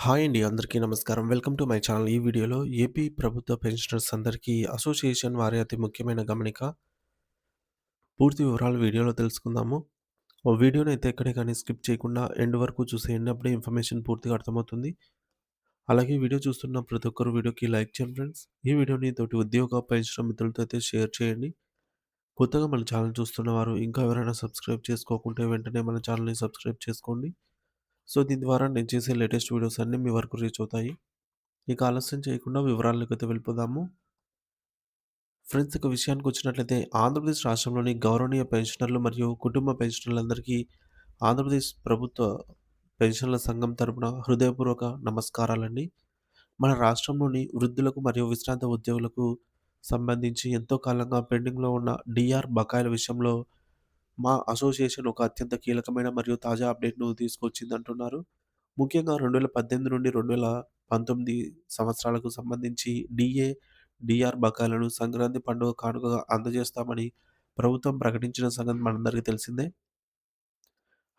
Hi అండి. అందరికీ నమస్కారం. Welcome to my channel. ఈ వీడియోలో ఏపీ ప్రభుత్వ పెన్షనర్స్ అందరికీ అసోసియేషన్ వారి అతి ముఖ్యమైన గమనిక. పూర్తి వివరాలు వీడియోలో తెలుసుకుందాము. వీడియోనైతే ఎక్కడే కానీ స్కిప్ చేయకుండా ఎండ్ వరకు చూసేయండి. అప్పుడే ఇన్ఫర్మేషన్ పూర్తిగా అర్థమవుతుంది. అలాగే వీడియో చూస్తున్న ప్రతి ఒక్కరు వీడియోకి లైక్ చేయండి ఫ్రెండ్స్. ఈ వీడియోని తోటి ఉద్యోగ, పెన్షన్ మిత్రులతో అయితే షేర్ చేయండి. కొత్తగా మన ఛానల్ చూస్తున్న వారు ఇంకా ఎవరైనా సబ్స్క్రైబ్ చేసుకోకుంటే వెంటనే మన ఛానల్‌ని సబ్స్క్రైబ్ చేసుకోండి. సో, దీని ద్వారా నేను చేసే లేటెస్ట్ వీడియోస్ అన్నీ మీ వరకు రీచ్ అవుతాయి. ఇక ఆలస్యం చేయకుండా వివరాల్లోకైతే వెళ్ళిపోదాము. ఫ్రెండ్స్, ఇక విషయానికొచ్చినట్లయితే ఆంధ్రప్రదేశ్ రాష్ట్రంలోని గౌరవనీయ పెన్షనర్లు మరియు కుటుంబ పెన్షనర్లందరికీ ఆంధ్రప్రదేశ్ ప్రభుత్వ పెన్షన్ల సంఘం తరపున హృదయపూర్వక నమస్కారాలండి. మన రాష్ట్రంలోని వృద్ధులకు మరియు విశ్రాంత ఉద్యోగులకు సంబంధించి ఎంతో కాలంగా పెండింగ్‌లో ఉన్న డీఆర్ బకాయిల విషయంలో మా అసోసియేషన్ ఒక అత్యంత కీలకమైన మరియు తాజా అప్డేట్‌ను తీసుకొచ్చిందంటున్నారు. ముఖ్యంగా 2018 నుండి 2019 సంవత్సరాలకు సంబంధించి డీఆర్ బకాయిలను సంక్రాంతి పండుగ కానుకగా అందజేస్తామని ప్రభుత్వం ప్రకటించిన సంగతి మనందరికీ తెలిసిందే.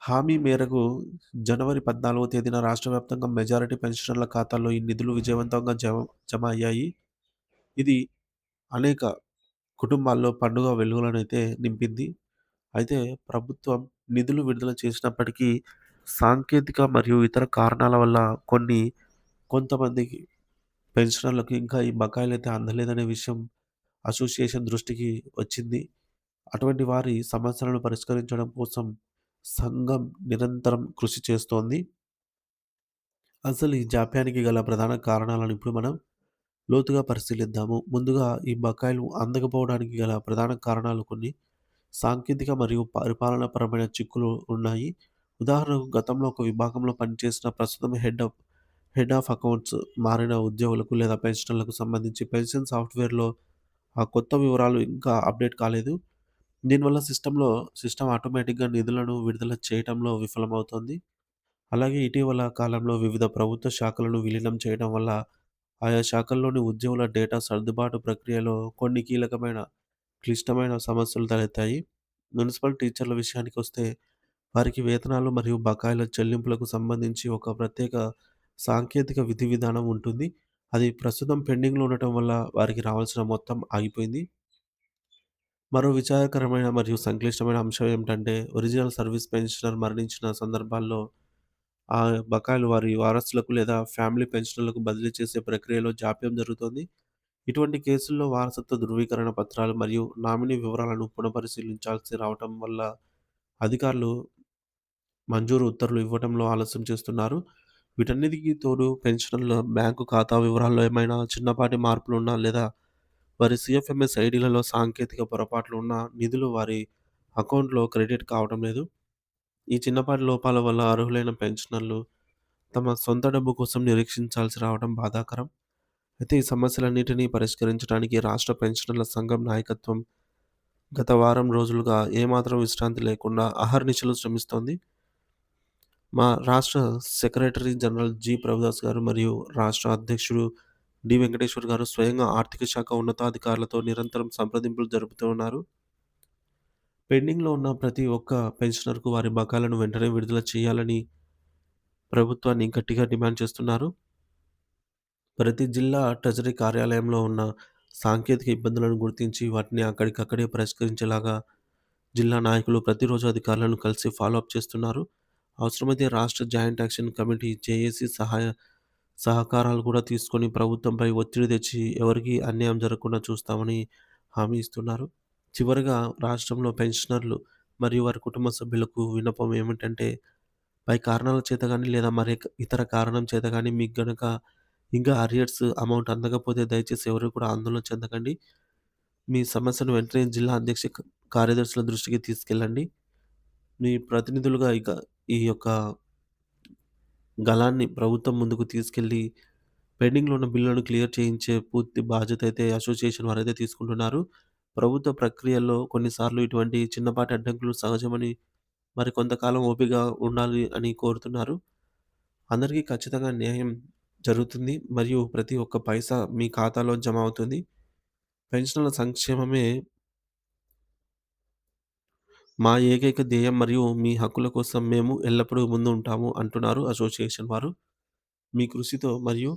హామీ మేరకు జనవరి 14వ తేదీన రాష్ట్ర వ్యాప్తంగా మెజారిటీ పెన్షనర్ల ఖాతాల్లో ఈ నిధులు విజయవంతంగా జమ అయ్యాయి. ఇది అనేక కుటుంబాల్లో పండుగ వెలుగులనైతే నింపింది. అయితే ప్రభుత్వం నిధులు విడుదల చేసినప్పటికీ సాంకేతిక మరియు ఇతర కారణాల వల్ల కొంతమందికి పెన్షనర్లకు ఇంకా ఈ బకాయిలైతే అందలేదనే విషయం అసోసియేషన్ దృష్టికి వచ్చింది. అటువంటి వారి సమస్యలను పరిష్కరించడం కోసం సంఘం నిరంతరం కృషి చేస్తోంది. అసలు ఈ జాప్యానికి గల ప్రధాన కారణాలను ఇప్పుడు మనం లోతుగా పరిశీలిద్దాము. ముందుగా ఈ బకాయిలు అందకపోవడానికి గల ప్రధాన కారణాలు కొన్ని సాంకేతిక మరియు పరిపాలనాపరమైన చిక్కులు ఉన్నాయి. ఉదాహరణకు గతంలో ఒక విభాగంలో పనిచేసిన ప్రస్తుతం హెడ్ ఆఫ్ అకౌంట్స్ మారిన ఉద్యోగులకు లేదా పెన్షనర్లకు సంబంధించి పెన్షన్ సాఫ్ట్‌వేర్‌లో ఆ కొత్త వివరాలు ఇంకా అప్డేట్ కాలేదు. దీనివల్ల సిస్టమ్ ఆటోమేటిక్‌గా నిధులను విడుదల చేయటంలో విఫలమవుతోంది. అలాగే ఇటీవల కాలంలో వివిధ ప్రభుత్వ శాఖలను విలీనం చేయడం వల్ల ఆయా శాఖల్లోని ఉద్యోగుల డేటా సర్దుబాటు ప్రక్రియలో కొన్ని క్లిష్టమైన సమస్యలు తలెత్తాయి. మున్సిపల్ టీచర్ల విషయానికొస్తే వారికి వేతనాలు మరియు బకాయిల చెల్లింపులకు సంబంధించి ఒక ప్రత్యేక సాంకేతిక విధి విధానం ఉంటుంది. అది ప్రస్తుతం పెండింగ్‌లో ఉండటం వల్ల వారికి రావాల్సిన మొత్తం ఆగిపోయింది. మరో విచారకరమైన మరియు సంక్లిష్టమైన అంశం ఏమిటంటే, ఒరిజినల్ సర్వీస్ పెన్షనర్ మరణించిన సందర్భాల్లో ఆ బకాయిలు వారి వారసులకు లేదా ఫ్యామిలీ పెన్షనర్లకు బదిలీ చేసే ప్రక్రియలో జాప్యం జరుగుతోంది. ఇటువంటి కేసుల్లో వారసత్వ ధృవీకరణ పత్రాలు మరియు నామినీ వివరాలను పునఃపరిశీలించాల్సి రావటం వల్ల అధికారులు మంజూరు ఉత్తర్వులు ఇవ్వడంలో ఆలస్యం చేస్తున్నారు. వీటన్నిటికి తోడు పెన్షనర్ల బ్యాంకు ఖాతా వివరాల్లో ఏమైనా చిన్నపాటి మార్పులున్నా లేదా వారి సీఎఫ్ఎంఎస్ ఐడీలలో సాంకేతిక పొరపాట్లు ఉన్నా నిధులు వారి అకౌంట్‌లో క్రెడిట్ కావడం లేదు. ఈ చిన్నపాటి లోపాల వల్ల అర్హులైన పెన్షనర్లు తమ సొంత డబ్బు కోసం నిరీక్షించాల్సి రావడం బాధాకరం. అయితే ఈ సమస్యలన్నిటినీ పరిష్కరించడానికి రాష్ట్ర పెన్షనర్ల సంఘం నాయకత్వం గత వారం రోజులుగా ఏమాత్రం విశ్రాంతి లేకుండా అహర్నిశలు శ్రమిస్తోంది. మా రాష్ట్ర సెక్రటరీ జనరల్ జి. ప్రభుదాస్ గారు మరియు రాష్ట్ర అధ్యక్షుడు డి. వెంకటేశ్వర్ గారు స్వయంగా ఆర్థిక శాఖ ఉన్నతాధికారులతో నిరంతరం సంప్రదింపులు జరుపుతూ ఉన్నారు. పెండింగ్‌లో ఉన్న ప్రతి ఒక్క పెన్షనర్‌కు వారి బకాయిలను వెంటనే విడుదల చేయాలని ప్రభుత్వాన్ని గట్టిగా డిమాండ్ చేస్తున్నారు. ప్రతి జిల్లా ట్రెజరీ కార్యాలయంలో ఉన్న సాంకేతిక ఇబ్బందులను గుర్తించి వాటిని అక్కడికక్కడే పరిష్కరించేలాగా జిల్లా నాయకులు ప్రతిరోజు అధికారులను కలిసి ఫాలో అప్ చేస్తున్నారు. అవసరమైతే రాష్ట్ర జాయింట్ యాక్షన్ కమిటీ జేఏసీ సహకారాలు కూడా తీసుకొని ప్రభుత్వంపై ఒత్తిడి తెచ్చి ఎవరికీ అన్యాయం జరగకుండా చూస్తామని హామీ ఇస్తున్నారు. చివరగా రాష్ట్రంలో పెన్షనర్లు మరియు వారి కుటుంబ సభ్యులకు విన్నపం ఏమిటంటే, పై కారణాల చేత గానీ లేదా ఇతర కారణం చేత గానీ మీకు గనక ఇంకా అరియర్స్ అమౌంట్ అందకపోతే దయచేసి ఎవరు కూడా ఆందోళన చెందకండి. మీ సమస్యను వెంటనే జిల్లా కార్యదర్శుల దృష్టికి తీసుకెళ్ళండి. మీ ప్రతినిధులుగా ఈ యొక్క గళాన్ని ప్రభుత్వం ముందుకు తీసుకెళ్ళి పెండింగ్‌లో ఉన్న బిల్లులను క్లియర్ చేయించే పూర్తి బాధ్యత అయితే అసోసియేషన్ వారైతే తీసుకుంటున్నారు. ప్రభుత్వ ప్రక్రియల్లో కొన్నిసార్లు ఇటువంటి చిన్నపాటి అడ్డంకులు సహజమని, మరి కొంతకాలం ఓపిక ఉండాలి అని కోరుతున్నారు. అందరికీ ఖచ్చితంగా న్యాయం జరుగుతుంది మరియు ప్రతి ఒక్క పైసా మీ ఖాతాలో జమ అవుతుంది. పెన్షనర్ల సంక్షేమమే మా ఏకైక ధ్యేయం మరియు మీ హక్కుల కోసం మేము ఎల్లప్పుడూ ముందు ఉంటాము అంటున్నారు అసోసియేషన్ వారు. మీ కృషితో మరియు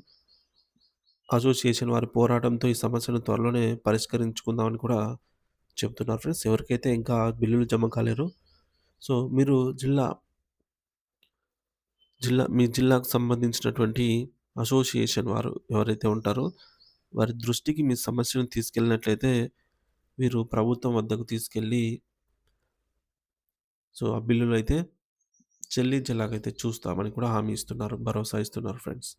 అసోసియేషన్ వారి పోరాటంతో ఈ సమస్యను త్వరలోనే పరిష్కరించుకుందామని కూడా చెప్తున్నారు ఫ్రెండ్స్. ఎవరికైతే ఇంకా బిల్లులు జమ కాలేరో సో, మీరు మీ జిల్లాకు సంబంధించినటువంటి అసోసియేషన్ వారు ఎవరైతే ఉంటారో, వారి దృష్టికి మీ సమస్యను తీసుకెళ్ళినట్లయితే, వీరు ప్రభుత్వం వద్దకు తీసుకెళ్ళి సో, ఆ బిల్లులైతే చెల్లించేలాగైతే చూస్తామని కూడా హామీ ఇస్తున్నారు. భరోసా ఇస్తున్నారు ఫ్రెండ్స్.